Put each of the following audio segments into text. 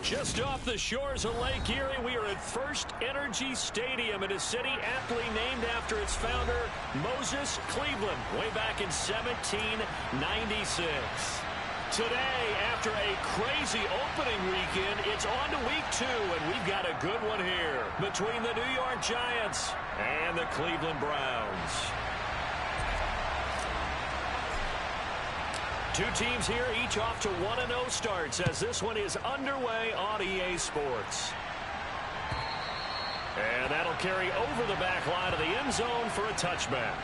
Just off the shores of Lake Erie, we are at First Energy Stadium in a city aptly named after its founder, Moses Cleveland, way back in 1796. Today, after a crazy opening weekend, it's on to week 2, and we've got a good one here between the New York Giants and the Cleveland Browns. Two teams here, each off to 1-0 starts as this one is underway on EA Sports. And that'll carry over the back line of the end zone for a touchback.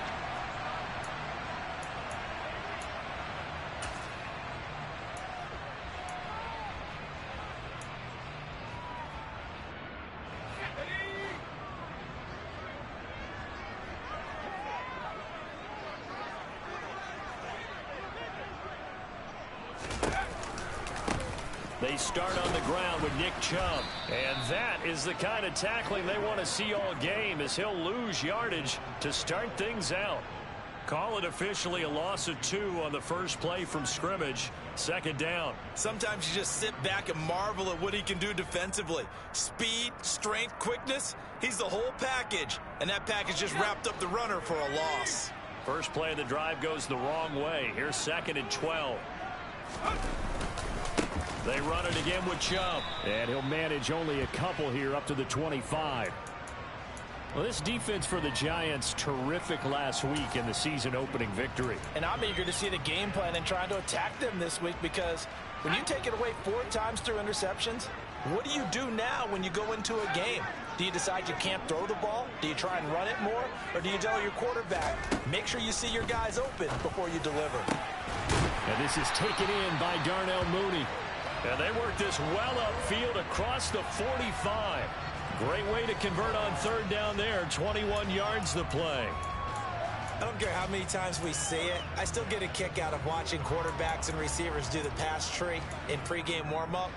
They start on the ground with Nick Chubb. And that is the kind of tackling they want to see all game as he'll lose yardage to start things out. Call it officially a loss of 2 on the first play from scrimmage. Second down. Sometimes you just sit back and marvel at what he can do defensively. Speed, strength, quickness. He's the whole package. And that package just wrapped up the runner for a loss. First play of the drive goes the wrong way. Here's 2nd and 12. They run it again with Chubb. And he'll manage only a couple here up to the 25. Well, this defense for the Giants, terrific last week in the season opening victory. And I'm eager to see the game plan and trying to attack them this week, because when you take it away 4 times through interceptions, what do you do now when you go into a game? Do you decide you can't throw the ball? Do you try and run it more? Or do you tell your quarterback, make sure you see your guys open before you deliver? And this is taken in by Darnell Mooney. And they work this well upfield across the 45. Great way to convert on 3rd down there. 21 yards the play. I don't care how many times we see it. I still get a kick out of watching quarterbacks and receivers do the pass tree in pregame warm-up.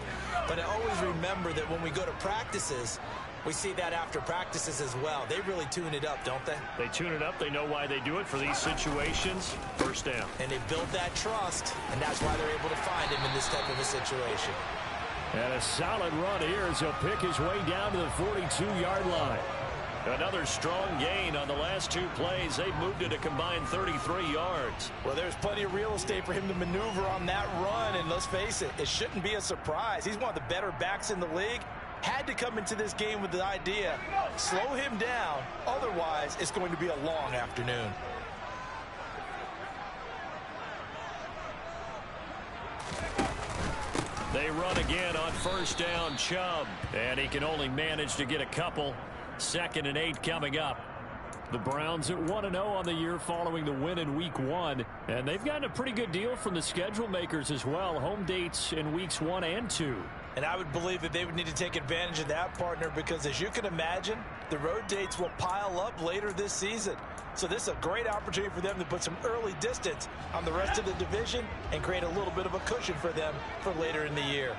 But I always remember that when we go to practices, we see that after practices as well. They really tune it up, don't they? They tune it up. They know why they do it for these situations. First down. And they build that trust, and that's why they're able to find him in this type of a situation. And a solid run here as he'll pick his way down to the 42-yard line. Another strong gain on the last 2 plays. They've moved it a combined 33 yards. Well, there's plenty of real estate for him to maneuver on that run, and let's face it, it shouldn't be a surprise. He's one of the better backs in the league. Had to come into this game with the idea, slow him down, otherwise it's going to be a long afternoon. They run again on first down, Chubb, and he can only manage to get a couple. 2nd and 8 coming up. The Browns at 1-0 on the year following the win in week 1, and they've gotten a pretty good deal from the schedule makers as well. Home dates in weeks 1 and 2. And I would believe that they would need to take advantage of that, partner, because as you can imagine, the road dates will pile up later this season. So this is a great opportunity for them to put some early distance on the rest of the division and create a little bit of a cushion for them for later in the year.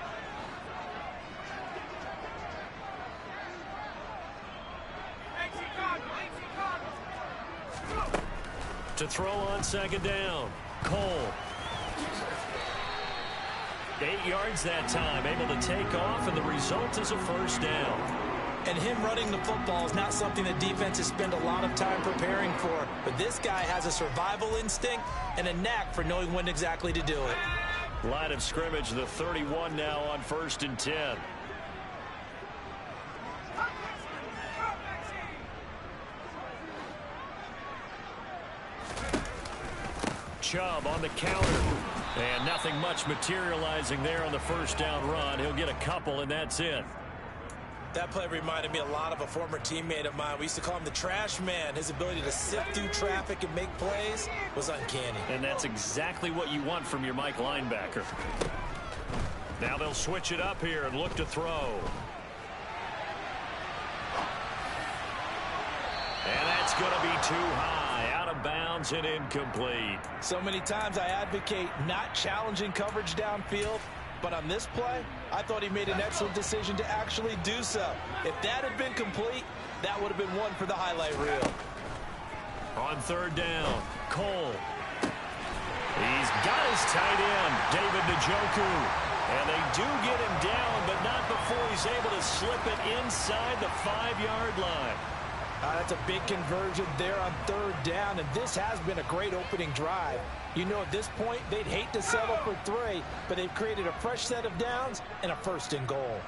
To throw on 2nd down, Cole. 8 yards that time, able to take off, and the result is a first down. And him running the football is not something that defenses spend a lot of time preparing for. But this guy has a survival instinct and a knack for knowing when exactly to do it. Line of scrimmage, the 31 now on 1st and 10. Chubb on the counter. And nothing much materializing there on the first down run. He'll get a couple, and that's it. That play reminded me a lot of a former teammate of mine. We used to call him the trash man. His ability to sift through traffic and make plays was uncanny. And that's exactly what you want from your Mike linebacker. Now they'll switch it up here and look to throw. And that's going to be too high, out of bounds and incomplete. So many times I advocate not challenging coverage downfield, but on this play, I thought he made an excellent decision to actually do so. If that had been complete, that would have been one for the highlight reel. On 3rd down, Cole. He's got his tight end, David Njoku. And they do get him down, but not before he's able to slip it inside the 5-yard line. That's a big conversion there on third down, and this has been a great opening drive. You know, at this point, they'd hate to settle for 3, but they've created a fresh set of downs and a 1st and goal.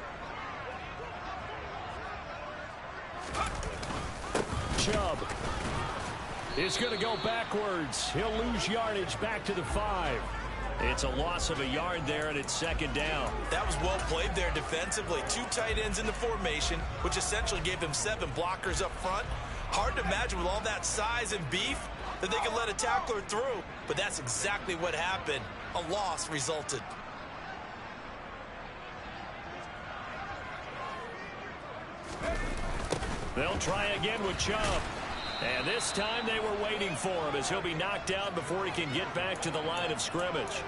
Chubb is going to go backwards. He'll lose yardage back to the 5. It's a loss of a yard there, and it's 2nd down. That was well played there defensively. 2 tight ends in the formation, which essentially gave them 7 blockers up front. Hard to imagine with all that size and beef that they could let a tackler through, but that's exactly what happened. A loss resulted. They'll try again with Chubb. And this time they were waiting for him as he'll be knocked down before he can get back to the line of scrimmage.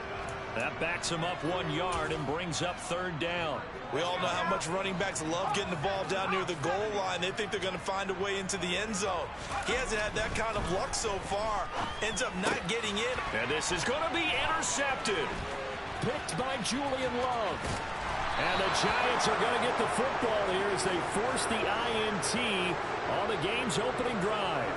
That backs him up 1 yard and brings up 3rd down. We all know how much running backs love getting the ball down near the goal line. They think they're going to find a way into the end zone. He hasn't had that kind of luck so far. Ends up not getting in. And this is going to be intercepted. Picked by Julian Love. And the Giants are going to get the football here as they force the INT on the game's opening drive.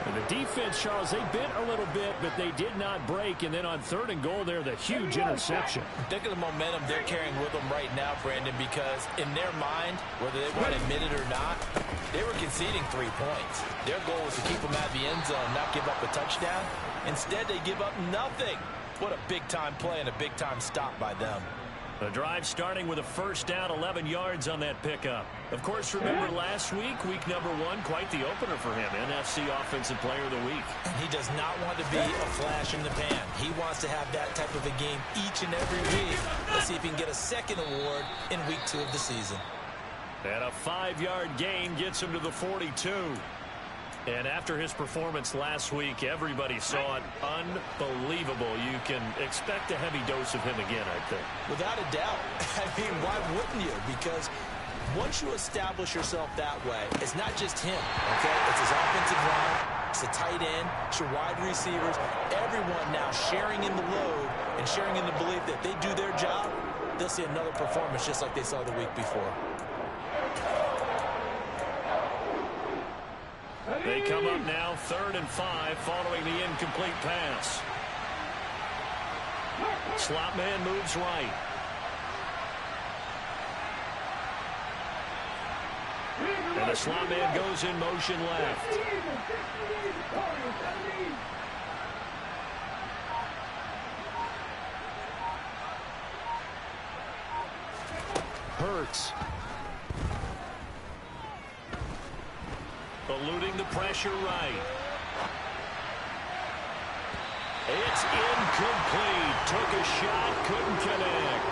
And the defense, Charles, they bent a little bit, but they did not break. And then on 3rd and goal there, the huge interception. Think of the momentum they're carrying with them right now, Brandon, because in their mind, whether they want to admit it or not, they were conceding 3 points. Their goal was to keep them out of the end zone, not give up a touchdown. Instead, they give up nothing. What a big-time play and a big-time stop by them. The drive starting with a 1st down, 11 yards on that pickup. Of course, remember last week, week number 1, quite the opener for him. NFC Offensive Player of the Week. And he does not want to be a flash in the pan. He wants to have that type of a game each and every week. Let's see if he can get a 2nd award in week 2 of the season. And a 5-yard gain gets him to the 42. And after his performance last week, everybody saw it. Unbelievable. You can expect a heavy dose of him again, I think. Without a doubt. I mean, why wouldn't you? Because once you establish yourself that way, it's not just him, okay? It's his offensive line, it's the tight end, it's your wide receivers, everyone now sharing in the load and sharing in the belief that they do their job, they'll see another performance just like they saw the week before. They come up now 3rd and 5 following the incomplete pass. Slot man moves right. And the slot man goes in motion left. Hurts. Eluding the pressure right. It's incomplete. Took a shot, couldn't connect.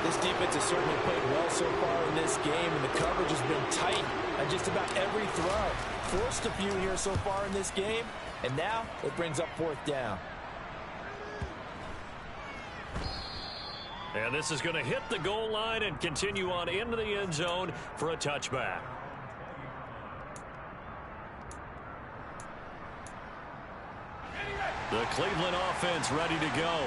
This defense has certainly played well so far in this game, and the coverage has been tight on just about every throw. Forced a few here so far in this game, and now it brings up 4th down. And this is going to hit the goal line and continue on into the end zone for a touchback. The Cleveland offense ready to go.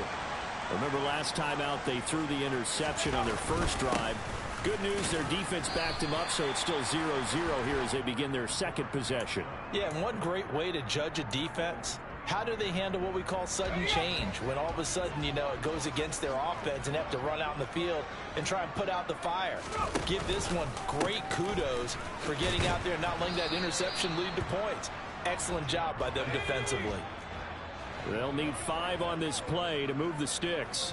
Remember last time out they threw the interception on their first drive. Good news, their defense backed him up, so it's still 0-0 here as they begin their 2nd possession. Yeah, and one great way to judge a defense, how do they handle what we call sudden change? When all of a sudden, you know, it goes against their offense and they have to run out in the field and try and put out the fire. Give this one great kudos for getting out there and not letting that interception lead to points. Excellent job by them defensively. They'll need 5 on this play to move the sticks.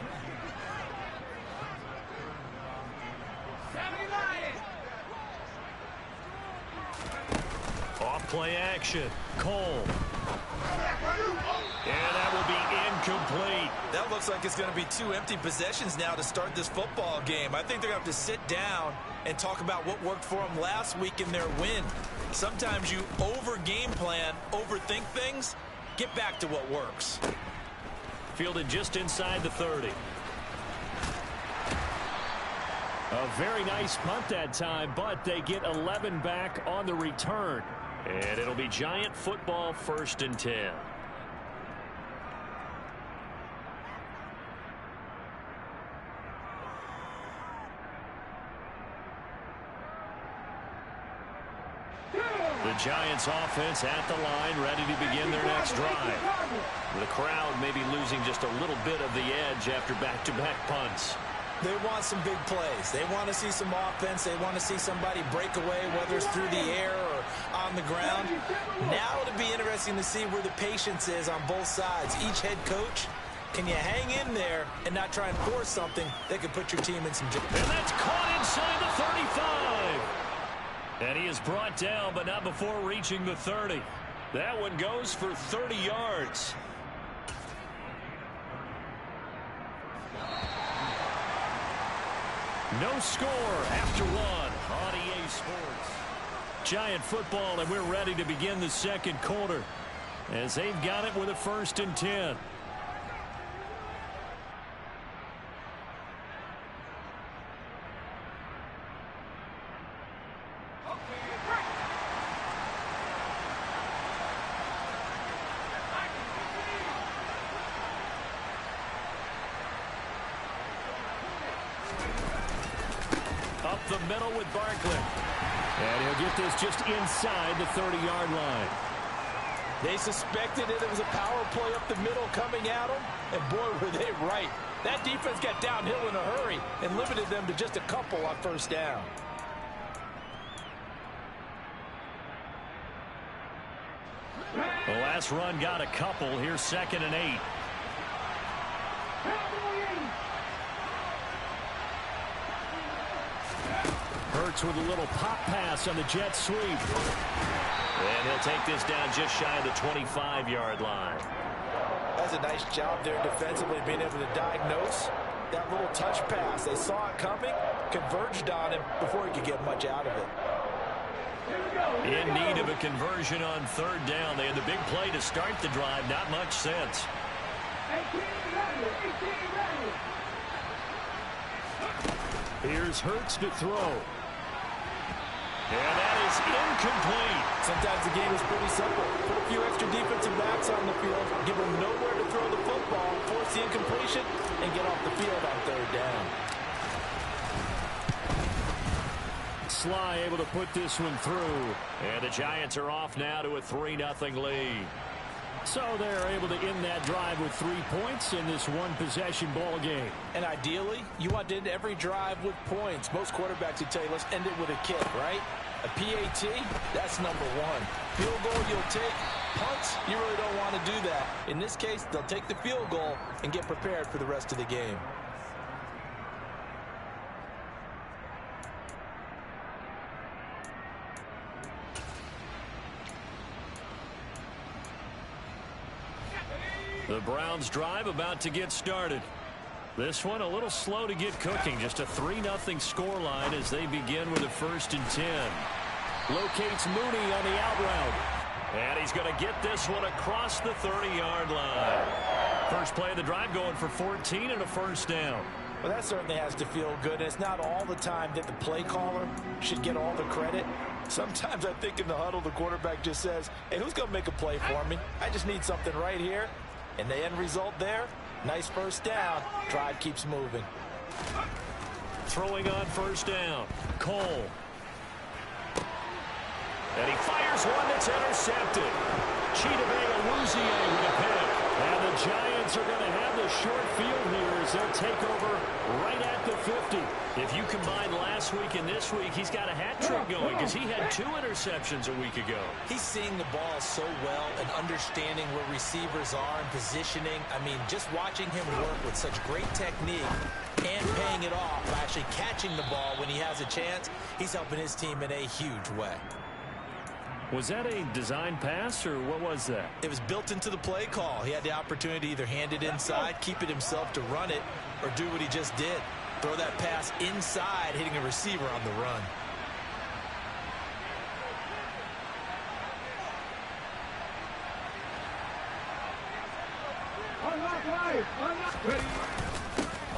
Off play action. Cole. And that will be incomplete. That looks like it's going to be 2 empty possessions now to start this football game. I think they're going to have to sit down and talk about what worked for them last week in their win. Sometimes you over-game plan, overthink things. Get back to what works. Fielded just inside the 30. A very nice punt that time, but they get 11 back on the return. And it'll be Giant football 1st and 10. The Giants offense at the line, ready to begin their next drive. The crowd maybe losing just a little bit of the edge after back-to-back punts. They want some big plays. They want to see some offense. They want to see somebody break away, whether it's through the air or on the ground. Now it'll be interesting to see where the patience is on both sides. Each head coach, can you hang in there and not try and force something that could put your team in some jeopardy? And that's caught inside the 35. And he is brought down, but not before reaching the 30. That one goes for 30 yards. No score after one on EA Sports. Giant football, and we're ready to begin the second quarter as they've got it with a 1st and 10. Up the middle with Barkley. And he'll get this just inside the 30-yard line. They suspected it was a power play up the middle coming at them, and boy, were they right. That defense got downhill in a hurry and limited them to just a couple on 1st down. The last run got a couple. Here's 2nd and 8. Hurts with a little pop pass on the jet sweep. And he'll take this down just shy of the 25-yard line. That's a nice job there defensively, being able to diagnose that little touch pass. They saw it coming, converged on him before he could get much out of it. In need of a conversion on 3rd down. They had the big play to start the drive. Not much sense. Here's Hurts to throw. And that is incomplete. Sometimes the game is pretty simple. Put a few extra defensive backs on the field, give them nowhere to throw the football, force the incompletion, and get off the field on 3rd down. Sly able to put this one through. And the Giants are off now to a 3-0 lead. So they're able to end that drive with 3 points in this one-possession ball game. And ideally, you want to end every drive with points. Most quarterbacks would tell you, let's end it with a kick, right? A PAT, that's number 1. Field goal you'll take. Punts, you really don't want to do that. In this case, they'll take the field goal and get prepared for the rest of the game. The Browns drive about to get started. This one a little slow to get cooking. Just a 3-0 scoreline as they begin with a 1st and 10. Locates Mooney on the out route. And he's going to get this one across the 30-yard line. First play of the drive going for 14 and a 1st down. Well, that certainly has to feel good. And it's not all the time that the play caller should get all the credit. Sometimes I think in the huddle, the quarterback just says, hey, who's going to make a play for me? I just need something right here. And the end result there, nice 1st down. Drive keeps moving. Throwing on 1st down. Cole. And he fires one that's intercepted. Chidobe Awuzie with a pick. And the Giants are going to have the short field here as they'll take over right at the 50. If you combine last week and this week, he's got a hat trick going because he had 2 interceptions a week ago. He's seeing the ball so well and understanding where receivers are and positioning. I mean, just watching him work with such great technique and paying it off by actually catching the ball when he has a chance, he's helping his team in a huge way. Was that a design pass, or what was that? It was built into the play call. He had the opportunity to either hand it inside, keep it himself to run it, or do what he just did. Throw that pass inside, hitting a receiver on the run.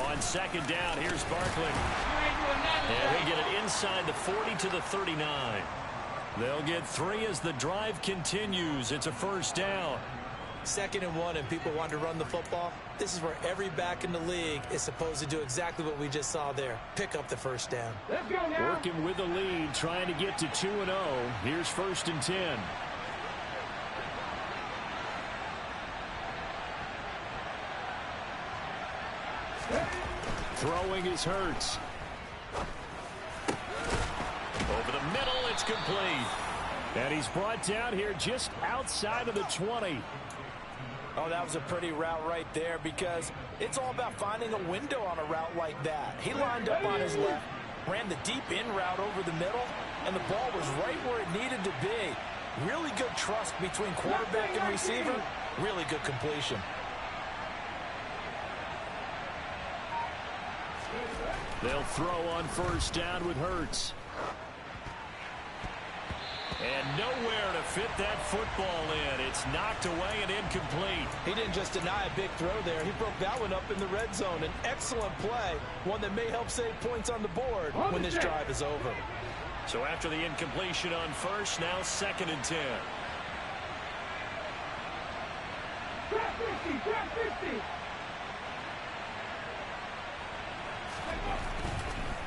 On 2nd down, here's Barkley. And they get it inside the 40 to the 39. They'll get 3 as the drive continues. It's a 1st down. 2nd and 1 and people want to run the football, this is where every back in the league is supposed to do exactly what we just saw there. Pick up the first down. Working with the lead, trying to get to 2-0. Here's 1st and 10. Throwing is Hurts. Over the middle, it's complete. And he's brought down here just outside of the 20. Oh, that was a pretty route right there because it's all about finding a window on a route like that. He lined up on his left, ran the deep in route over the middle, and the ball was right where it needed to be. Really good trust between quarterback and receiver. Really good completion. They'll throw on 1st down with Hurts. And nowhere to fit that football in. It's knocked away and incomplete. He didn't just deny a big throw there. He broke that one up in the red zone. An excellent play, one that may help save points on the board when this drive is over. So after the incompletion on 1st, now 2nd and 10.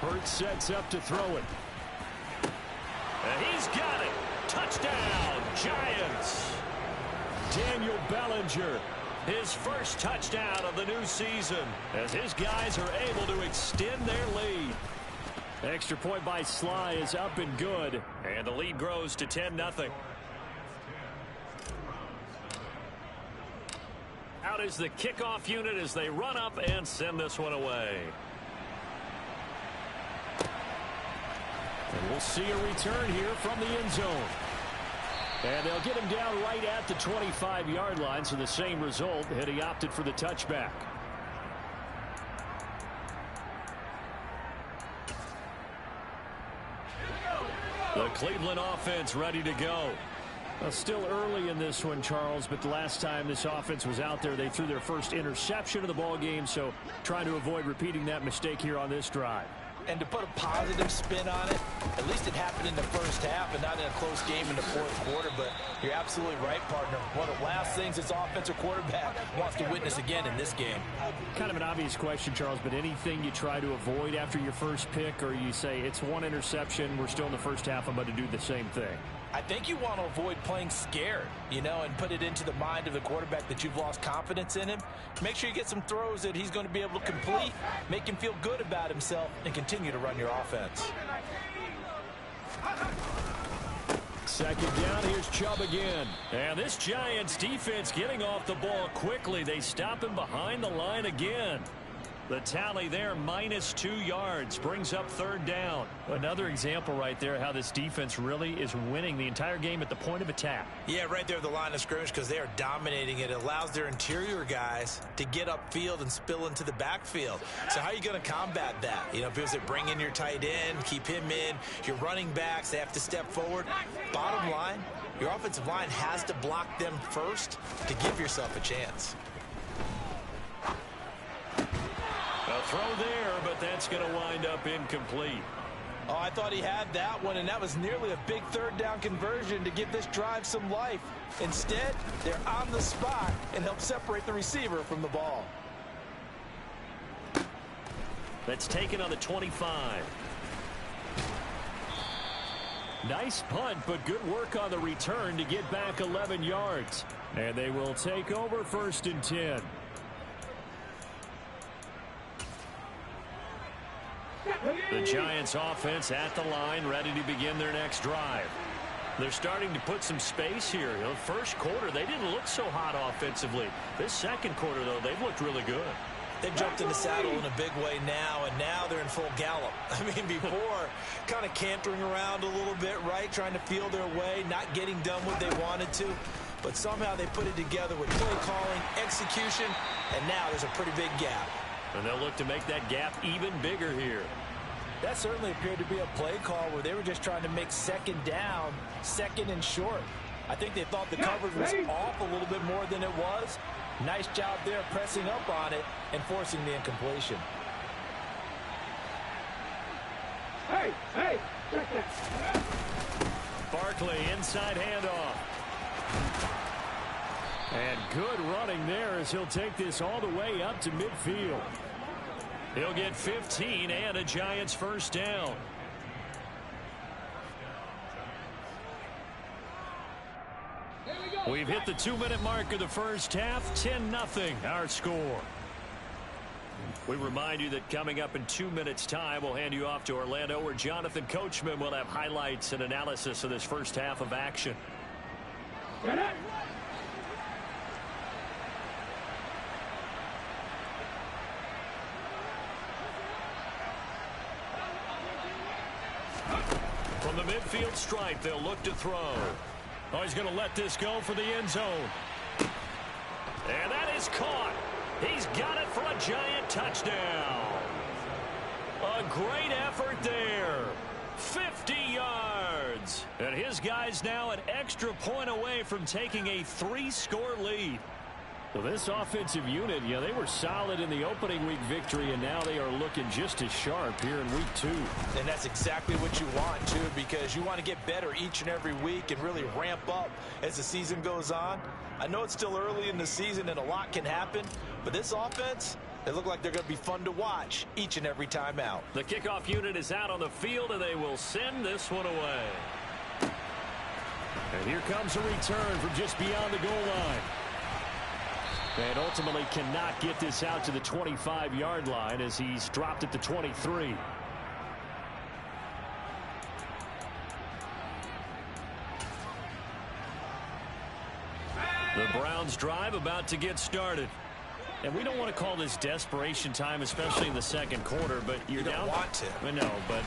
Hurts sets up to throw it. And he's got it. Touchdown, Giants. Daniel Bellinger, his first touchdown of the new season, as his guys are able to extend their lead. Extra point by Sly is up and good, and the lead grows to 10-0. Out is the kickoff unit as they run up and send this one away. And we'll see a return here from the end zone. And they'll get him down right at the 25-yard line, so the same result, and he opted for the touchback. The Cleveland offense ready to go. Well, still early in this one, Charles, but the last time this offense was out there, they threw their first interception of the ball game, so trying to avoid repeating that mistake here on this drive. And to put a positive spin on it, at least it happened in the first half and not in a close game in the 4th quarter. But you're absolutely right, partner. One of the last things this offensive quarterback wants to witness again in this game. Kind of an obvious question, Charles, but anything you try to avoid after your first pick, or you say it's one interception, we're still in the first half, I'm going to do the same thing? I think you want to avoid playing scared, and put it into the mind of the quarterback that you've lost confidence in him. Make sure you get some throws that he's going to be able to complete, make him feel good about himself, and continue to run your offense. 2nd down, here's Chubb again. And this Giants defense getting off the ball quickly. They stop him behind the line again. The tally there, -2 yards, brings up 3rd down. Another example right there how this defense really is winning the entire game at the point of attack. Yeah, right there at the line of scrimmage because they are dominating it. It allows their interior guys to get upfield and spill into the backfield. So how are you going to combat that? Because they bring in your tight end, keep him in. Your running backs, they have to step forward. Bottom line, your offensive line has to block them first to give yourself a chance. A throw there, but that's going to wind up incomplete. Oh, I thought he had that one, and that was nearly a big 3rd down conversion to give this drive some life. Instead, they're on the spot and help separate the receiver from the ball. That's taken on the 25. Nice punt, but good work on the return to get back 11 yards. And they will take over 1st and 10. The Giants offense at the line, ready to begin their next drive. They're starting to put some space here. First quarter, they didn't look so hot offensively. This 2nd quarter, though, they've looked really good. They've jumped in the saddle in a big way now, and now they're in full gallop. I mean, before, kind of cantering around a little bit, right? Trying to feel their way, not getting done what they wanted to. But somehow they put it together with play calling, execution, and now there's a pretty big gap. And they'll look to make that gap even bigger here. That certainly appeared to be a play call where they were just trying to make 2nd down, 2nd and short. I think they thought the coverage was off a little bit more than it was. Nice job there pressing up on it and forcing the incompletion. Hey, check that. Barkley inside handoff. And good running there as he'll take this all the way up to midfield. He'll get 15 and a Giants first down. We've hit the 2-minute mark of the first half. 10-0 our score. We remind you that coming up in 2 minutes time, we'll hand you off to Orlando, where Jonathan Coachman will have highlights and analysis of this first half of action. Get it. From the midfield stripe, they'll look to throw. Oh, he's going to let this go for the end zone. And that is caught. He's got it for a Giant touchdown. A great effort there. 50 yards. And his guys now an extra point away from taking a 3-score lead. Well, this offensive unit, they were solid in the opening week victory, and now they are looking just as sharp here in week 2. And that's exactly what you want, too, because you want to get better each and every week and really ramp up as the season goes on. I know it's still early in the season and a lot can happen, but this offense, they look like they're going to be fun to watch each and every time out. The kickoff unit is out on the field, and they will send this one away. And here comes a return from just beyond the goal line. And ultimately cannot get this out to the 25-yard line as he's dropped at the 23. The Browns drive about to get started. And we don't want to call this desperation time, especially in the second quarter, but you're you down. Don't want to. No, but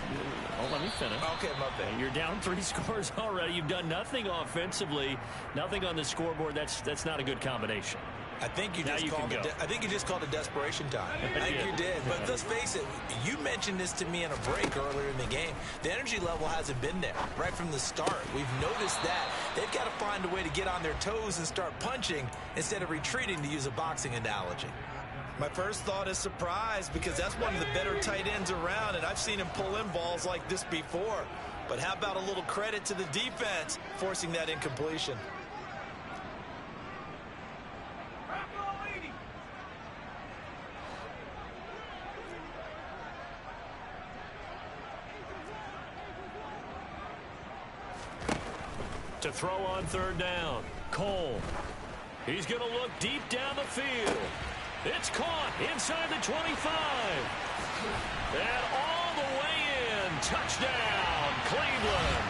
let me finish. Okay, my bad. You're down 3 scores already. You've done nothing offensively, nothing on the scoreboard. That's not a good combination. I think you just called it desperation time. I think you did. But let's face it, you mentioned this to me in a break earlier in the game. The energy level hasn't been there right from the start. We've noticed that. They've got to find a way to get on their toes and start punching instead of retreating, to use a boxing analogy. My first thought is surprise, because that's one of the better tight ends around, and I've seen him pull in balls like this before. But how about a little credit to the defense forcing that incompletion? To throw on third down, Cole. He's going to look deep down the field. It's caught inside the 25. And all the way in. Touchdown, Cleveland.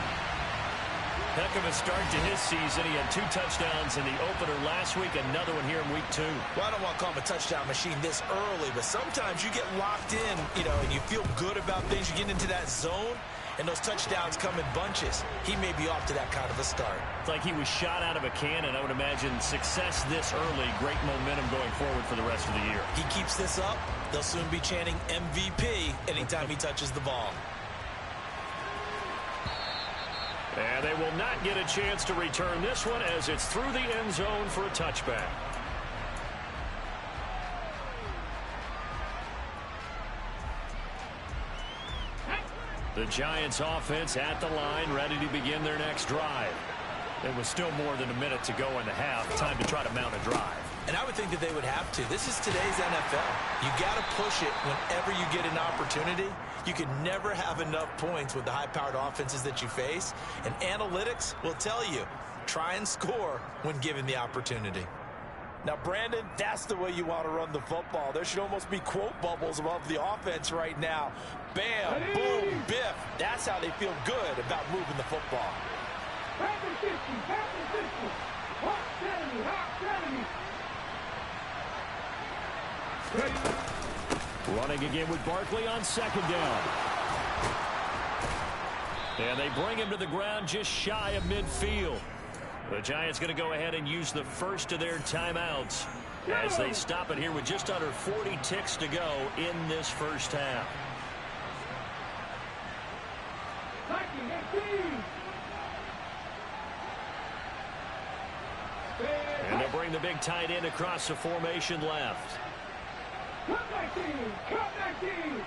Heck of a start to his season. He had 2 touchdowns in the opener last week, another one here in week 2. Well, I don't want to call him a touchdown machine this early, but sometimes you get locked in, and you feel good about things. You get into that zone, and those touchdowns come in bunches. He may be off to that kind of a start. It's like he was shot out of a cannon. I would imagine success this early, great momentum going forward for the rest of the year. He keeps this up, they'll soon be chanting MVP anytime he touches the ball. And they will not get a chance to return this one as it's through the end zone for a touchback. The Giants offense at the line, ready to begin their next drive. There was still more than a minute to go in the half. Time to try to mount a drive. And I would think that they would have to. This is today's NFL. You got to push it whenever you get an opportunity. You can never have enough points with the high-powered offenses that you face. And analytics will tell you, try and score when given the opportunity. Now, Brandon, that's the way you want to run the football. There should almost be quote bubbles above the offense right now. Bam, boom, biff. That's how they feel good about moving the football. Running again with Barkley on second down. And they bring him to the ground just shy of midfield. The Giants going to go ahead and use the first of their timeouts as they stop it here with just under 40 ticks to go in this first half. And they'll bring the big tight end across the formation left. Cut back in! Cut back in!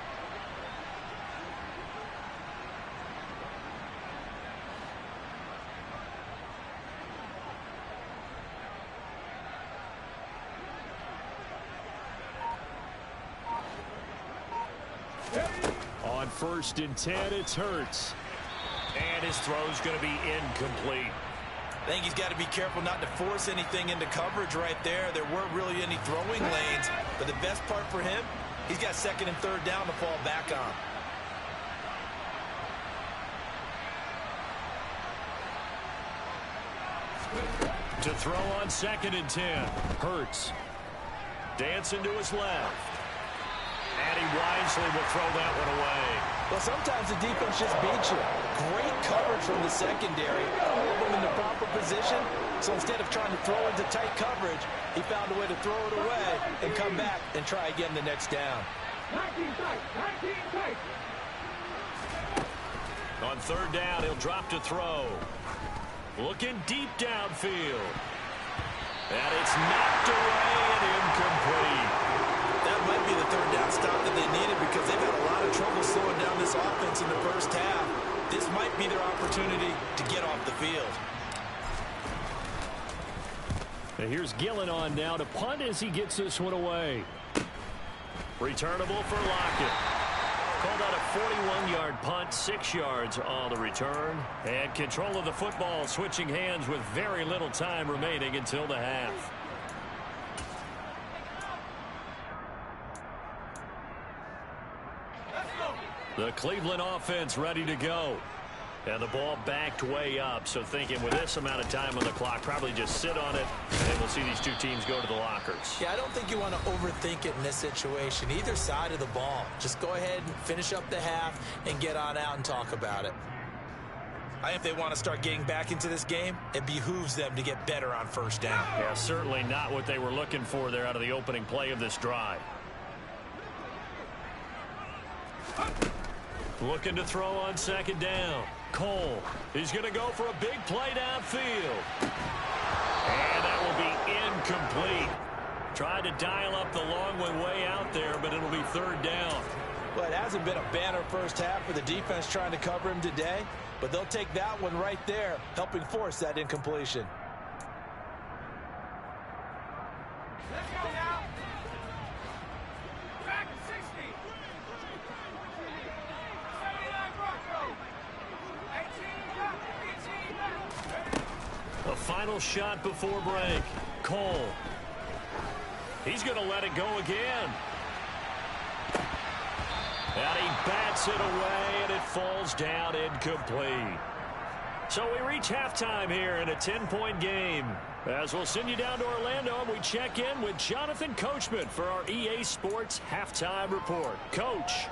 On 1st and 10, it's Hurts. And his throw's going to be incomplete. I think he's got to be careful not to force anything into coverage right there. There weren't really any throwing lanes. But the best part for him, he's got 2nd and 3rd down to fall back on. To throw on 2nd and 10. Hurts. Dancing to his left. And he wisely will throw that one away. Well, sometimes the defense just beats you. Great coverage from the secondary. All of them in the proper position. So instead of trying to throw into tight coverage, he found a way to throw it away and come back and try again the next down. 19 tight, 19 tight. On 3rd down, he'll drop to throw. Looking deep downfield. And it's knocked away and incomplete. That might be the 3rd down stop that they needed because they've had a lot of trouble slowing down this offense in the first half. This might be their opportunity to get off the field. And here's Gillen on now to punt as he gets this one away. Returnable for Lockett. Called out a 41-yard punt, 6 yards on the return. And control of the football switching hands with very little time remaining until the half. The Cleveland offense ready to go. And the ball backed way up. So thinking with this amount of time on the clock, probably just sit on it, and we'll see these two teams go to the lockers. Yeah, I don't think you want to overthink it in this situation. Either side of the ball. Just go ahead and finish up the half and get on out and talk about it. I think if they want to start getting back into this game, it behooves them to get better on 1st down. Yeah, certainly not what they were looking for there out of the opening play of this drive. Looking to throw on 2nd down. Cole, he's going to go for a big play downfield. And that will be incomplete. Tried to dial up the long one way out there, but it'll be 3rd down. Well, it hasn't been a banner first half for the defense trying to cover him today, but they'll take that one right there, helping force that incompletion. Let's go now. Back to 60. 79 Bronco. 18 A final shot before break. Cole. He's going to let it go again. And he bats it away, and it falls down incomplete. So we reach halftime here in a 10-point game. As we'll send you down to Orlando, and we check in with Jonathan Coachman for our EA Sports Halftime Report. Coach.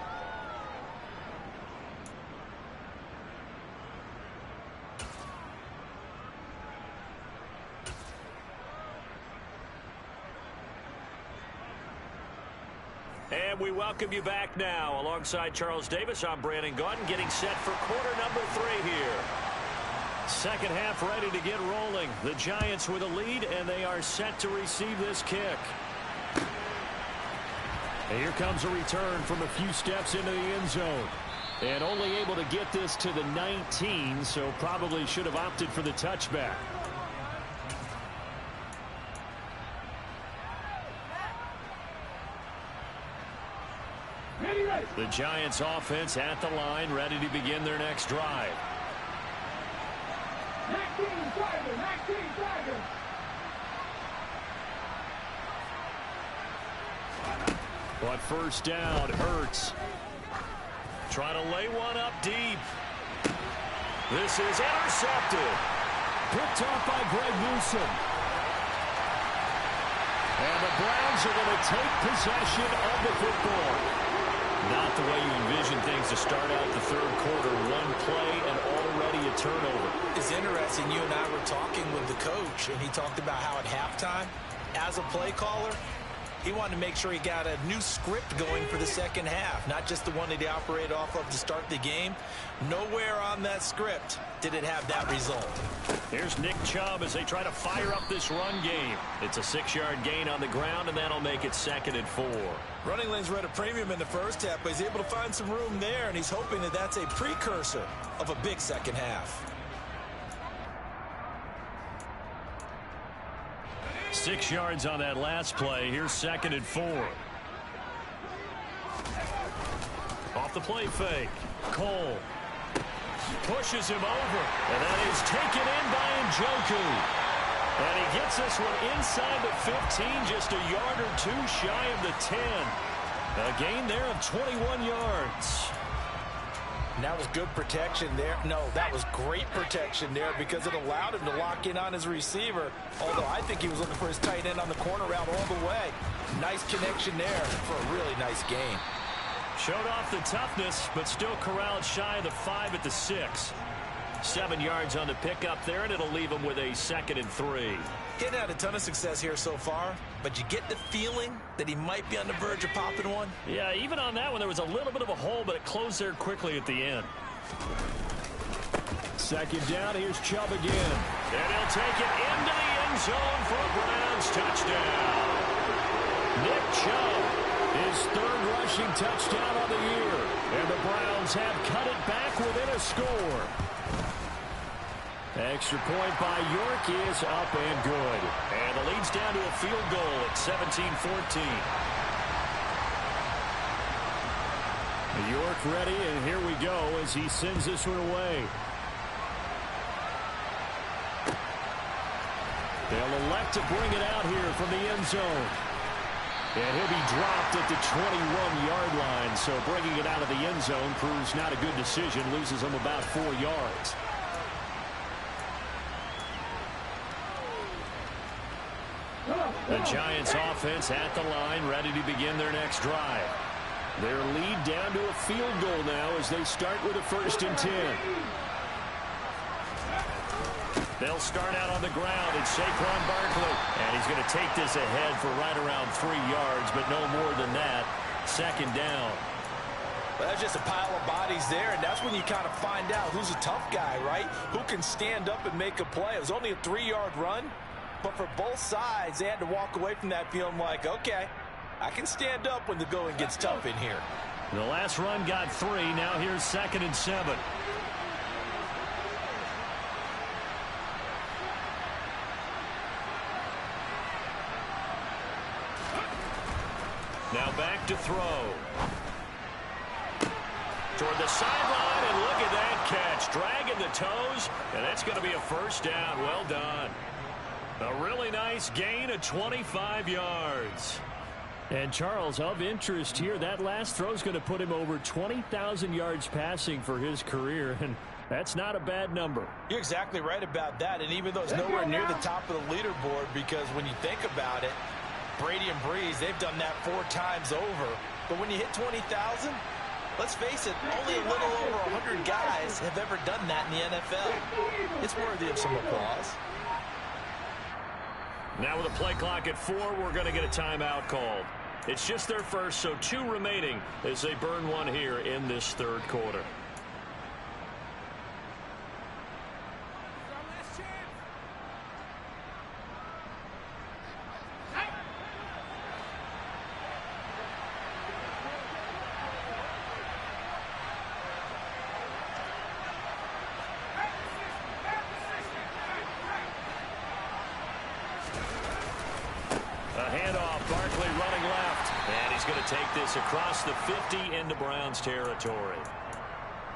And we welcome you back now. Alongside Charles Davis, I'm Brandon Gaudin, getting set for quarter number 3 here. Second half ready to get rolling. The Giants with a lead, and they are set to receive this kick. And here comes a return from a few steps into the end zone. And only able to get this to the 19, so probably should have opted for the touchback. The Giants offense at the line, ready to begin their next drive. 19 Tiger, 19 Tiger. But 1st down, Hurts. Trying to lay one up deep. This is intercepted. Picked off by Greg Newsome. And the Browns are going to take possession of the football. Not the way you envision things to start out the 3rd quarter. One play and already a turnover. It's interesting. You and I were talking with the coach, and he talked about how at halftime, as a play caller, he wanted to make sure he got a new script going for the second half, not just the one that he operated off of to start the game. Nowhere on that script did it have that result. Here's Nick Chubb as they try to fire up this run game. It's a 6-yard gain on the ground, and that'll make it 2nd and 4. Running lanes were at a premium in the first half, but he's able to find some room there, and he's hoping that that's a precursor of a big second half. 6 yards on that last play. Here's 2nd and 4. Off the play fake. Cole pushes him over. And that is taken in by Njoku. And he gets this one inside the 15, just a yard or two shy of the 10. A gain there of 21 yards. And that was good protection there. No, that was great protection there because it allowed him to lock in on his receiver. Although I think he was looking for his tight end on the corner route all the way. Nice connection there for a really nice gain. Showed off the toughness, but still corralled shy of the 5 at the 6. 7 yards on the pickup there, and it'll leave him with a 2nd and 3. Getting had a ton of success here so far, but you get the feeling that he might be on the verge of popping one. Yeah, even on that one, there was a little bit of a hole, but it closed there quickly at the end. 2nd down, here's Chubb again. And he'll take it into the end zone for a Browns touchdown. Nick Chubb, his 3rd rushing touchdown of the year. And the Browns have cut it back within a score. Extra point by York is up and good. And the lead's down to a field goal at 17-14. York ready, and here we go as he sends this one away. They'll elect to bring it out here from the end zone. And he'll be dropped at the 21-yard line, so bringing it out of the end zone proves not a good decision, loses him about 4 yards. The Giants offense at the line, ready to begin their next drive. Their lead down to a field goal now as they start with a 1st and 10. They'll start out on the ground. It's Saquon Barkley. And he's going to take this ahead for right around 3 yards, but no more than that. 2nd down. Well, that's just a pile of bodies there, and that's when you kind of find out who's a tough guy, right? Who can stand up and make a play. It was only a 3-yard run. But for both sides, they had to walk away from that feeling like, okay, I can stand up when the going gets tough in here. The last run got 3. Now here's 2nd and 7. Now back to throw. Toward the sideline, and look at that catch. Dragging the toes, and that's going to be a 1st down. Well done. A really nice gain of 25 yards. And Charles, of interest here, that last throw is going to put him over 20,000 yards passing for his career, and that's not a bad number. You're exactly right about that, and even though it's nowhere near the top of the leaderboard, because when you think about it, Brady and Breeze, they've done that 4 times over. But when you hit 20,000, let's face it, only a little over 100 guys have ever done that in the NFL. It's worthy of some applause. Now with a play clock at 4, we're going to get a timeout called. It's just their first, so 2 remaining as they burn one here in this 3rd quarter. Take this across the 50 into Browns territory.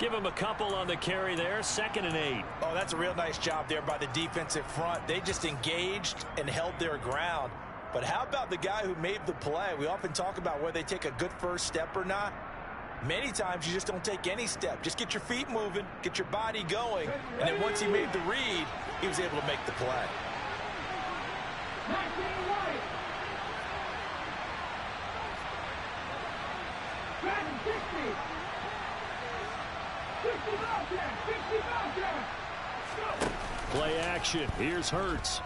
Give him a couple on the carry there. 2nd and 8. Oh, that's a real nice job there by the defensive front. They just engaged and held their ground. But how about the guy who made the play? We often talk about whether they take a good first step or not. Many times you just don't take any step. Just get your feet moving, get your body going, and then once he made the read, he was able to make the play. Play action. Here's Hurts.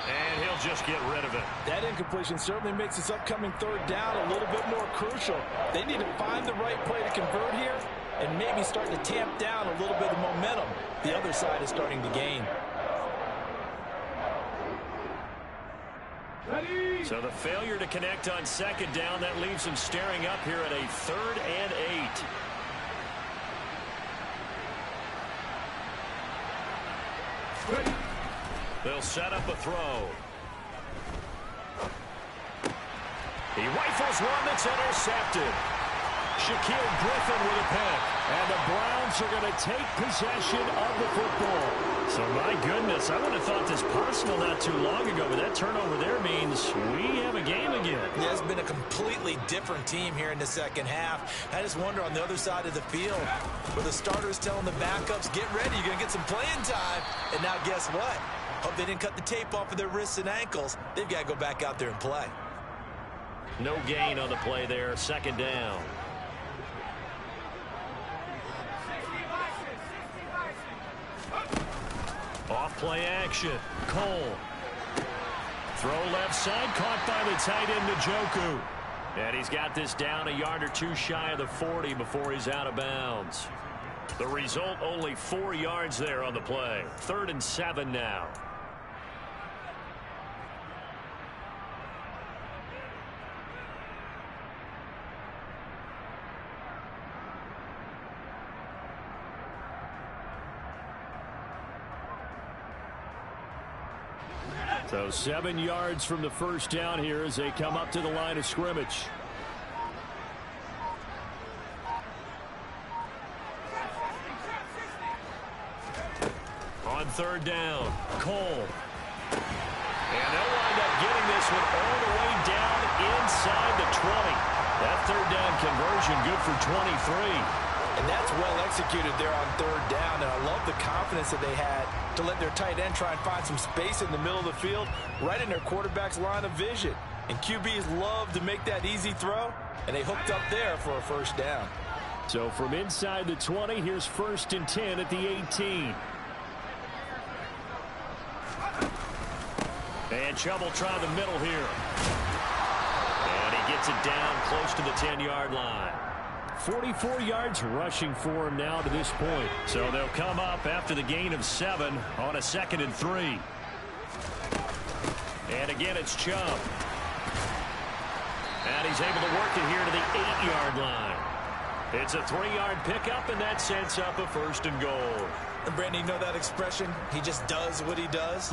And he'll just get rid of it. That incompletion certainly makes this upcoming 3rd down a little bit more crucial. They need to find the right play to convert here and maybe start to tamp down a little bit of momentum. The other side is starting to gain. So the failure to connect on 2nd down, that leaves him staring up here at a 3rd and 8. They'll set up a throw. He rifles one that's intercepted. Shaquille Griffin with a pick. And the Browns are going to take possession of the football. So, my goodness, I would have thought this possible not too long ago, but that turnover there means we have a game again. Yeah, it's been a completely different team here in the second half. I just wonder on the other side of the field where the starters telling the backups, get ready, you're going to get some playing time. And now guess what? Hope they didn't cut the tape off of their wrists and ankles. They've got to go back out there and play. No gain on the play there, second down. Off play action. Cole. Throw left side, caught by the tight end Njoku. And he's got this down a yard or two shy of the 40 before he's out of bounds. The result, only 4 yards there on the play. 3rd and 7 now. So 7 yards from the first down here as they come up to the line of scrimmage. On 3rd down, Cole. And they'll wind up getting this one all the way down inside the 20. That 3rd down conversion good for 23. And that's well executed there on 3rd down. And I love the confidence that they had to let their tight end try and find some space in the middle of the field, right in their quarterback's line of vision. And QBs love to make that easy throw, and they hooked up there for a first down. So from inside the 20, here's 1st and 10 at the 18. And Chubb will try the middle here. And he gets it down close to the 10-yard line. 44 yards rushing for him now to this point. So they'll come up after the gain of 7 on a 2nd and 3. And again, it's Chubb. And he's able to work it here to the 8-yard line. It's a 3-yard pickup, and that sets up a 1st and goal. And Brandon, you know that expression? He just does what he does.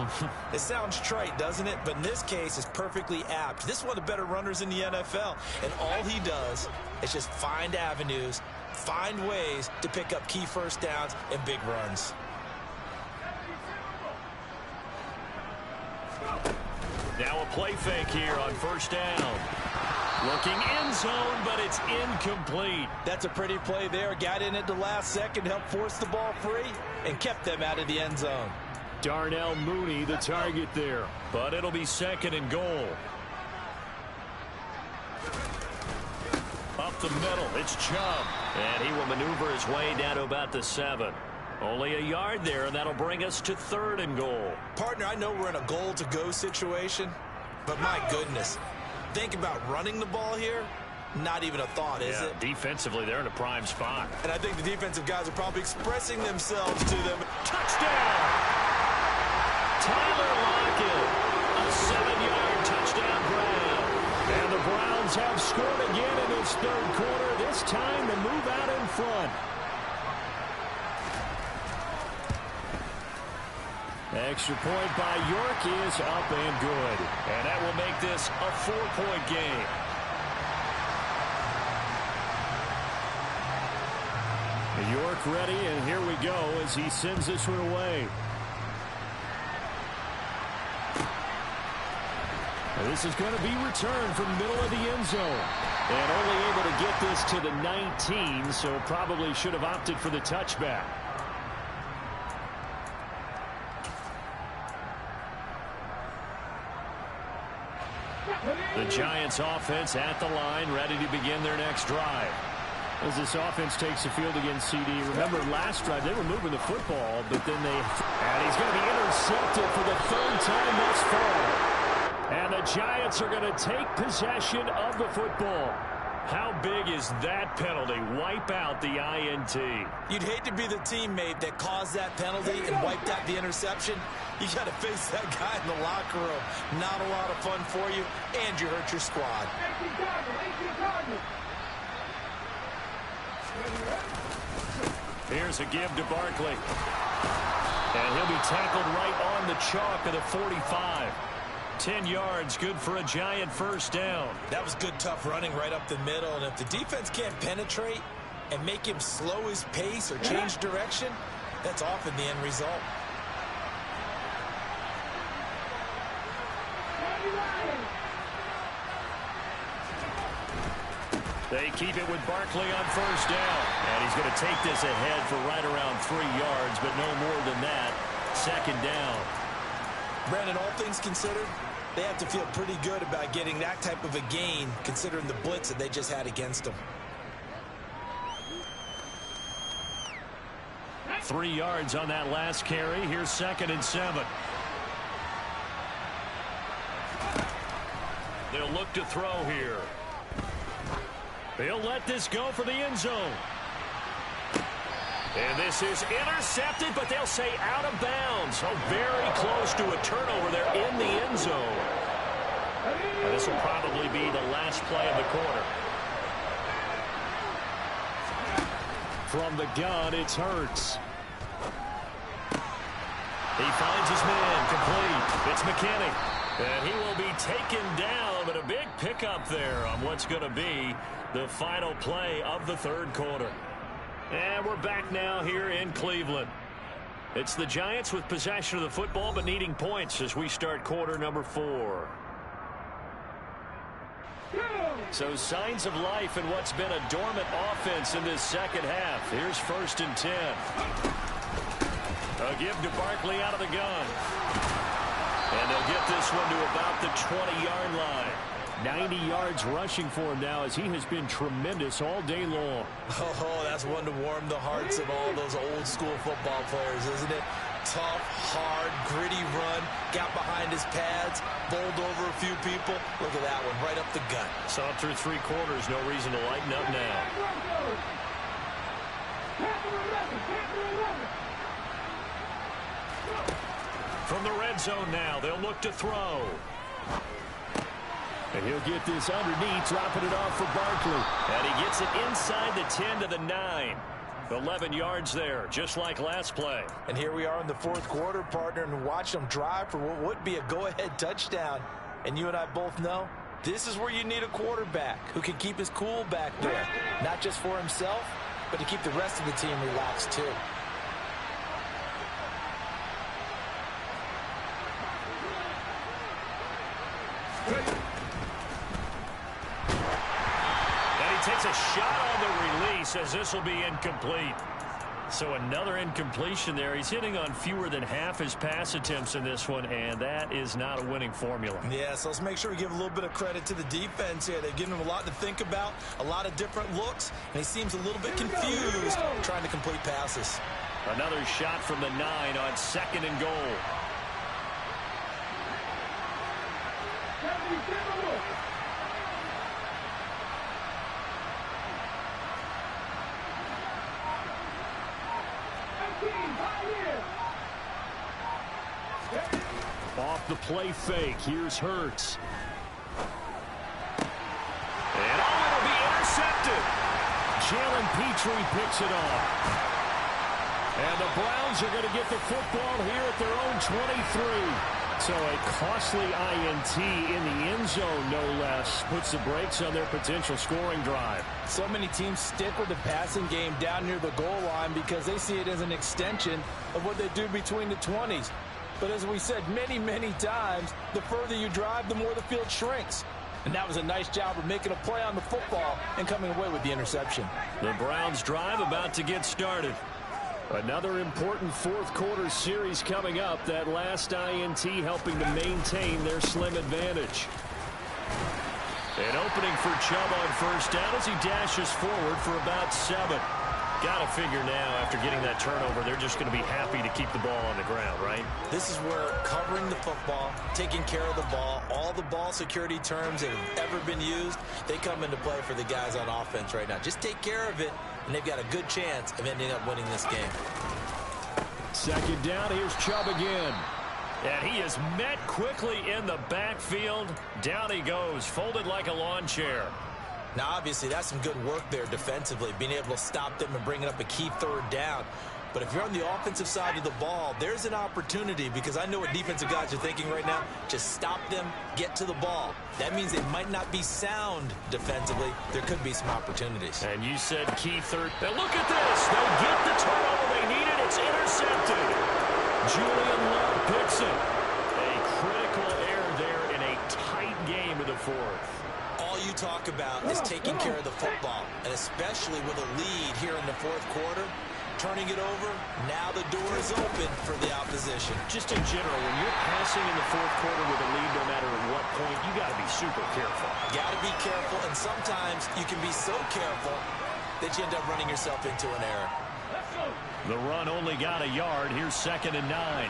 It sounds trite, doesn't it? But in this case, it's perfectly apt. This is one of the better runners in the NFL. And all he does is just find avenues, find ways to pick up key first downs and big runs. Now a play fake here on 1st down. Looking end zone, but it's incomplete. That's a pretty play there. Got in at the last second, helped force the ball free, and kept them out of the end zone. Darnell Mooney, the target there. But it'll be 2nd and goal. Up the middle, it's Chubb. And he will maneuver his way down to about the 7. Only a yard there, and that'll bring us to 3rd and goal. Partner, I know we're in a goal-to-go situation, but my goodness. Think about running the ball here. Not even a thought, is it? Defensively, they're in a prime spot. And I think the defensive guys are probably expressing themselves to them. Touchdown! Tyler Lockett. A 7-yard touchdown grab. And the Browns have scored again in this 3rd quarter. This time to move out in front. Extra point by York is up and good. And that will make this a 4-point game. York ready, and here we go as he sends this one away. And this is going to be returned from the middle of the end zone. And only able to get this to the 19, so probably should have opted for the touchback. The Giants offense at the line, ready to begin their next drive. As this offense takes the field against CD. Remember last drive, they were moving the football, but then they... And he's going to be intercepted for the 3rd time thus far. And the Giants are going to take possession of the football. How big is that penalty? Wipe out the INT. You'd hate to be the teammate that caused that penalty and wiped out the interception. You got to face that guy in the locker room. Not a lot of fun for you, and you hurt your squad. Here's a give to Barkley. And he'll be tackled right on the chalk of the 45. 10 yards, good for a Giant first down. That was good, tough running right up the middle. And if the defense can't penetrate and make him slow his pace or change direction, that's often the end result. They keep it with Barkley on first down. And he's going to take this ahead for right around 3 yards, but no more than that. Second down. Brandon, all things considered, they have to feel pretty good about getting that type of a gain, considering the blitz that they just had against them. 3 yards on that last carry. Here's 2nd and 7. They'll look to throw here. They'll let this go for the end zone. And this is intercepted, but they'll say out of bounds. So very close to a turnover there in the end zone. And this will probably be the last play of the quarter. From the gun, it's Hurts. He finds his man, complete. It's McKinney. And he will be taken down, but a big pickup there on what's going to be the final play of the third quarter. And we're back now here in Cleveland. It's the Giants with possession of the football, but needing points as we start quarter number 4. So signs of life in what's been a dormant offense in this second half. Here's 1st and 10. A give to Barkley out of the gun. And they'll get this one to about the 20-yard line. 90 yards rushing for him now as he has been tremendous all day long. Oh, that's one to warm the hearts of all those old school football players, isn't it? Tough, hard, gritty run, got behind his pads, bowled over a few people. Look at that one, right up the gut. Saw it through 3 quarters, no reason to lighten up now. From the red zone now, they'll look to throw. And he'll get this underneath, dropping it off for Barkley. And he gets it inside the 10 to the 9. 11 yards there, just like last play. And here we are in the fourth quarter, partner, and watch them drive for what would be a go-ahead touchdown. And you and I both know this is where you need a quarterback who can keep his cool back there. Not just for himself, but to keep the rest of the team relaxed too. Takes a shot on the release as this will be incomplete. So another incompletion there. He's hitting on fewer than half his pass attempts in this one, and that is not a winning formula. Yeah, so let's make sure we give a little bit of credit to the defense here. They've given him a lot to think about, a lot of different looks, and he seems a little bit confused trying to complete passes. Another shot from the 9 on 2nd and goal. Off the play fake, here's Hurts. And it'll be intercepted. Jalen Petrie picks it off. And the Browns are going to get the football here at their own 23. So a costly INT in the end zone, no less, puts the brakes on their potential scoring drive. So many teams stick with the passing game down near the goal line because they see it as an extension of what they do between the 20s. But as we said many, many times, the further you drive, the more the field shrinks. And that was a nice job of making a play on the football and coming away with the interception. The Browns drive about to get started. Another important fourth quarter series coming up. That last INT helping to maintain their slim advantage. An opening for Chubb on first down as he dashes forward for about 7. Got to figure now, after getting that turnover, they're just going to be happy to keep the ball on the ground, right? This is where covering the football, taking care of the ball, all the ball security terms that have ever been used, they come into play for the guys on offense right now. Just take care of it, and they've got a good chance of ending up winning this game. 2nd down, here's Chubb again. And he is met quickly in the backfield. Down he goes, folded like a lawn chair. Now, obviously, that's some good work there defensively, being able to stop them and bringing up a key 3rd down. But if you're on the offensive side of the ball, there's an opportunity, because I know what defensive guys are thinking right now. Just stop them, get to the ball. That means they might not be sound defensively. There could be some opportunities. And you said key third. Now look at this. They'll get the turnover they needed. It's intercepted. Julian Love picks it. A critical error there in a tight game in the fourth. All you talk about is taking care of the football, and especially with a lead here in the fourth quarter. Turning it over, now the door is open for the opposition. Just in general, when you're passing in the fourth quarter with a lead, no matter at what point, you got to be super careful. Got to be careful, and sometimes you can be so careful that you end up running yourself into an error. The run only got a yard. Here's 2nd and 9.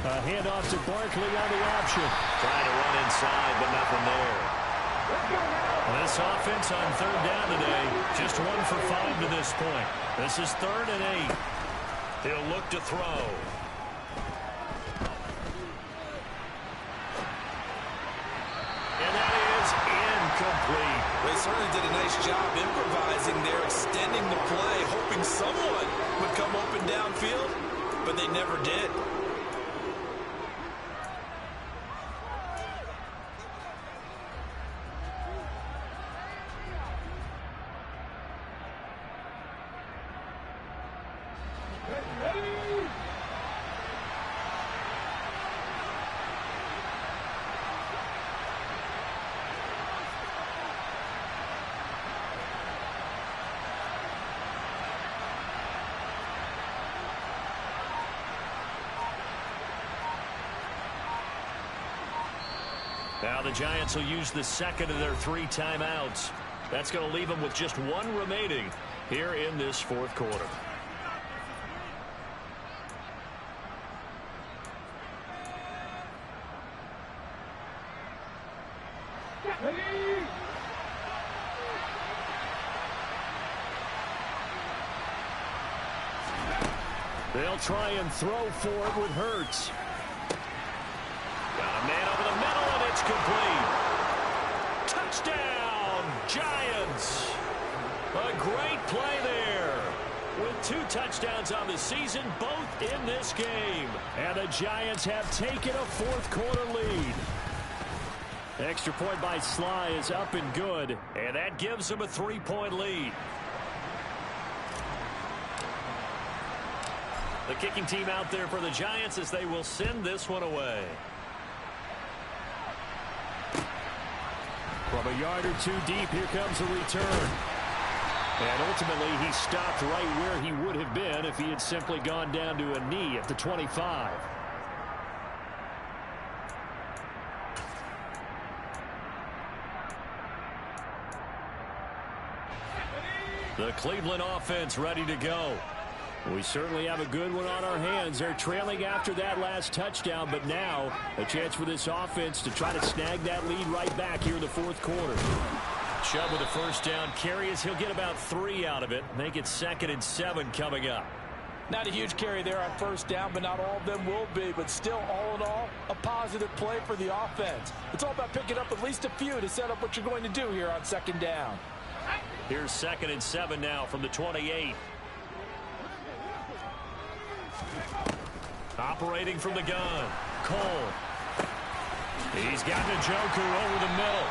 A handoff to Barkley on the option. Trying to run inside, but nothing there. This offense on 3rd down today, just 1 for 5 to this point. This is 3rd and 8. He'll look to throw. And that is incomplete. They certainly did a nice job improvising there, extending the play, hoping someone would come open downfield, but they never did. Now the Giants will use the 2nd of their 3 timeouts. That's going to leave them with just 1 remaining here in this fourth quarter. They'll try and throw for it with Hurts. Got a man over the middle, and it's complete. Touchdown, Giants. A great play there. With 2 touchdowns on the season, both in this game. And the Giants have taken a fourth quarter lead. Extra point by Sly is up and good, and that gives them a 3-point lead. The kicking team out there for the Giants as they will send this one away. From a yard or 2 deep, here comes a return. And ultimately, he stopped right where he would have been if he had simply gone down to a knee at the 25. The Cleveland offense ready to go. We certainly have a good one on our hands. They're trailing after that last touchdown, but now a chance for this offense to try to snag that lead right back here in the fourth quarter. Chubb with a first down carry as he'll get about 3 out of it. Make it 2nd and 7 coming up. Not a huge carry there on first down, but not all of them will be. But still, all in all, a positive play for the offense. It's all about picking up at least a few to set up what you're going to do here on 2nd down. Here's 2nd and 7 now from the 28. Operating from the gun, Cole. He's got Njoku over the middle.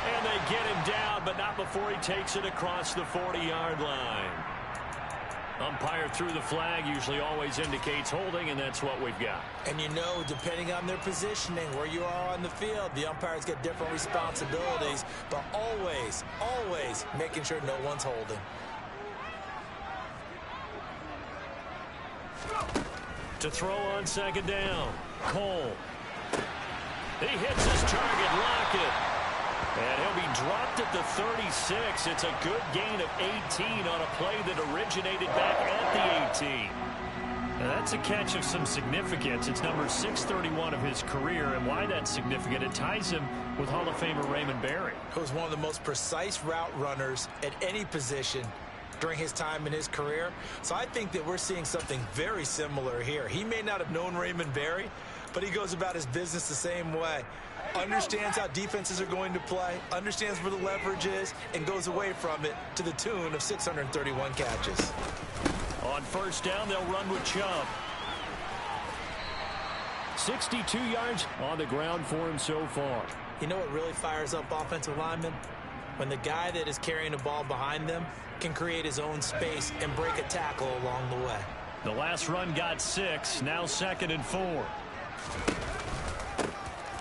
And they get him down, but not before he takes it across the 40-yard line. Umpire threw the flag, usually always indicates holding, and that's what we've got. And you know, depending on their positioning, where you are on the field, the umpires get different responsibilities, but always, always making sure no one's holding. To throw on 2nd down, Cole. He hits his target, Lockett. And he'll be dropped at the 36. It's a good gain of 18 on a play that originated back at the 18. Now that's a catch of some significance. It's number 631 of his career, and why that's significant, it ties him with Hall of Famer Raymond Berry. Who was one of the most precise route runners at any position during his time in his career. So I think that we're seeing something very similar here. He may not have known Raymond Berry, but he goes about his business the same way. Understands how defenses are going to play, understands where the leverage is, and goes away from it to the tune of 631 catches. On first down, they'll run with Chubb. 62 yards on the ground for him so far. You know what really fires up offensive linemen? When the guy that is carrying the ball behind them can create his own space and break a tackle along the way. The last run got 6, now 2nd and 4.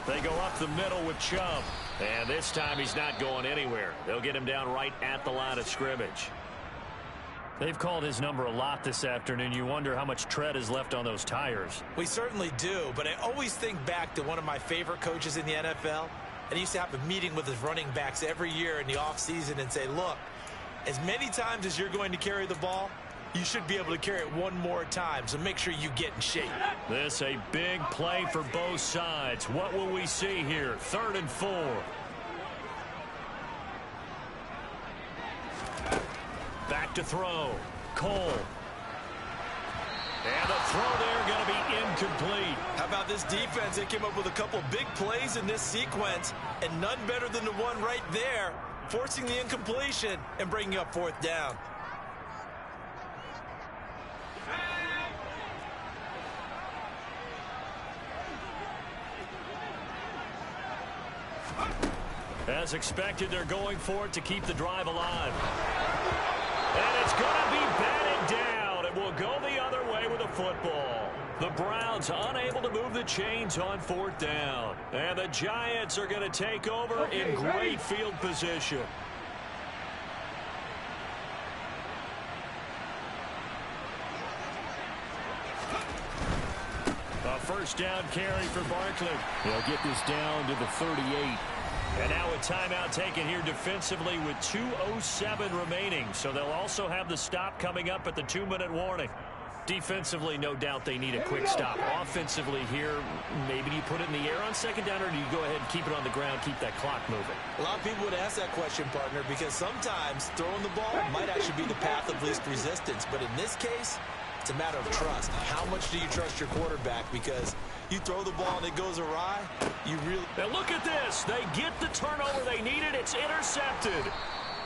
They go up the middle with Chubb. And this time he's not going anywhere. They'll get him down right at the line of scrimmage. They've called his number a lot this afternoon. You wonder how much tread is left on those tires. We certainly do, but I always think back to one of my favorite coaches in the NFL. And he used to have a meeting with his running backs every year in the offseason and say, look, as many times as you're going to carry the ball, you should be able to carry it one more time, so make sure you get in shape. This a big play for both sides. What will we see here? 3rd and 4. Back to throw. Cole. And the throw there going to be incomplete. How about this defense? They came up with a couple big plays in this sequence, and none better than the one right there, forcing the incompletion and bringing up 4th down. As expected, they're going for it to keep the drive alive. And it's going to be batted down. It will go the other way with the football. The Browns unable to move the chains on 4th down. And the Giants are going to take over in great field position. A first down carry for Barkley. They'll get this down to the 38. And now a timeout taken here defensively with 2:07 remaining. So they'll also have the stop coming up at the 2-minute warning. Defensively, no doubt they need a quick stop. Offensively here, maybe you put it in the air on 2nd down, or do you go ahead and keep it on the ground, keep that clock moving? A lot of people would ask that question, partner, because sometimes throwing the ball might actually be the path of least resistance. But in this case, it's a matter of trust. How much do you trust your quarterback? Because you throw the ball and it goes awry, you really... Now look at this. They get the turnover they needed. It's intercepted.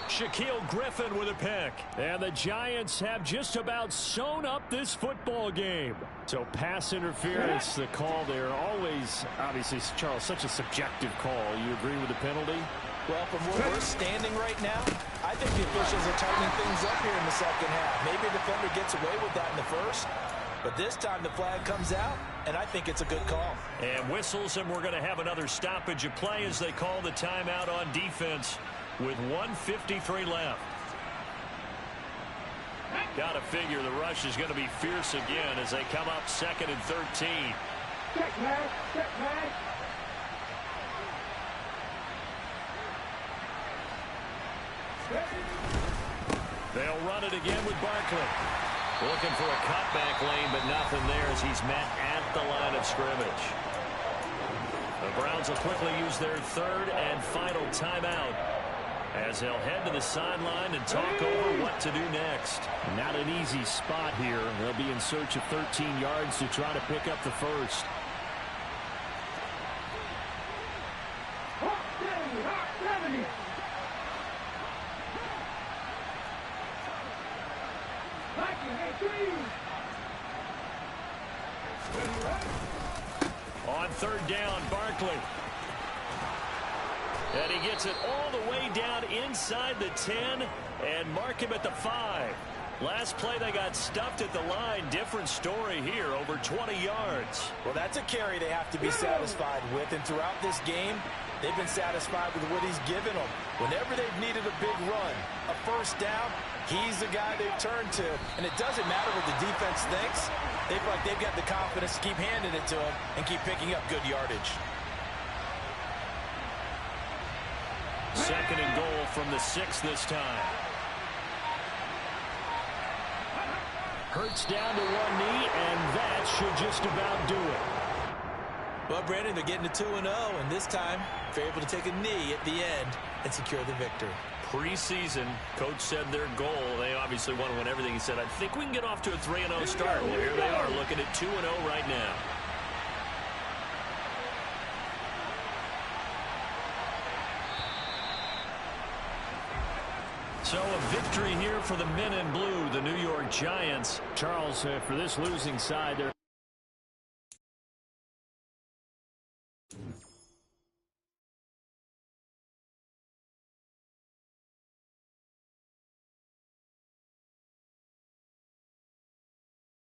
Shaquille Griffin with a pick. And the Giants have just about sewn up this football game. So pass interference, the call there. Always, obviously, Charles, such a subjective call. You agree with the penalty? Well, from where we're standing right now, I think the officials are tightening things up here in the 2nd half. Maybe a defender gets away with that in the 1st. But this time the flag comes out, and I think it's a good call. And whistles, and we're going to have another stoppage of play as they call the timeout on defense with 1:53 left. Got to figure the rush is going to be fierce again as they come up 2nd and 13. Check back, check back. They'll run it again with Barkley. Looking for a cutback lane, but nothing there as he's met at the line of scrimmage. The Browns will quickly use their 3rd and final timeout as they'll head to the sideline and talk over what to do next. Not an easy spot here. They'll be in search of 13 yards to try to pick up the first. Hot 70, hot 70. On 3rd down, Barkley. And he gets it all the way down inside the 10 and mark him at the 5. Last play they got stuffed at the line. Different story here, over 20 yards. Well, that's a carry they have to be satisfied with. And throughout this game, they've been satisfied with what he's given them. Whenever they've needed a big run, a first down, he's the guy they've turned to. And it doesn't matter what the defense thinks. They feel like they've got the confidence to keep handing it to him and keep picking up good yardage. 2nd and goal from the 6 this time. Hurts down to one knee, and that should just about do it. Well, Brandon, they're getting to 2-0, and this time they're able to take a knee at the end and secure the victory. Preseason, coach said their goal, they obviously want to win everything. He said, I think we can get off to a 3-0 start. Well, here they are looking at 2-0 right now. So a victory here for the men in blue, the New York Giants. Charles, for this losing side, they're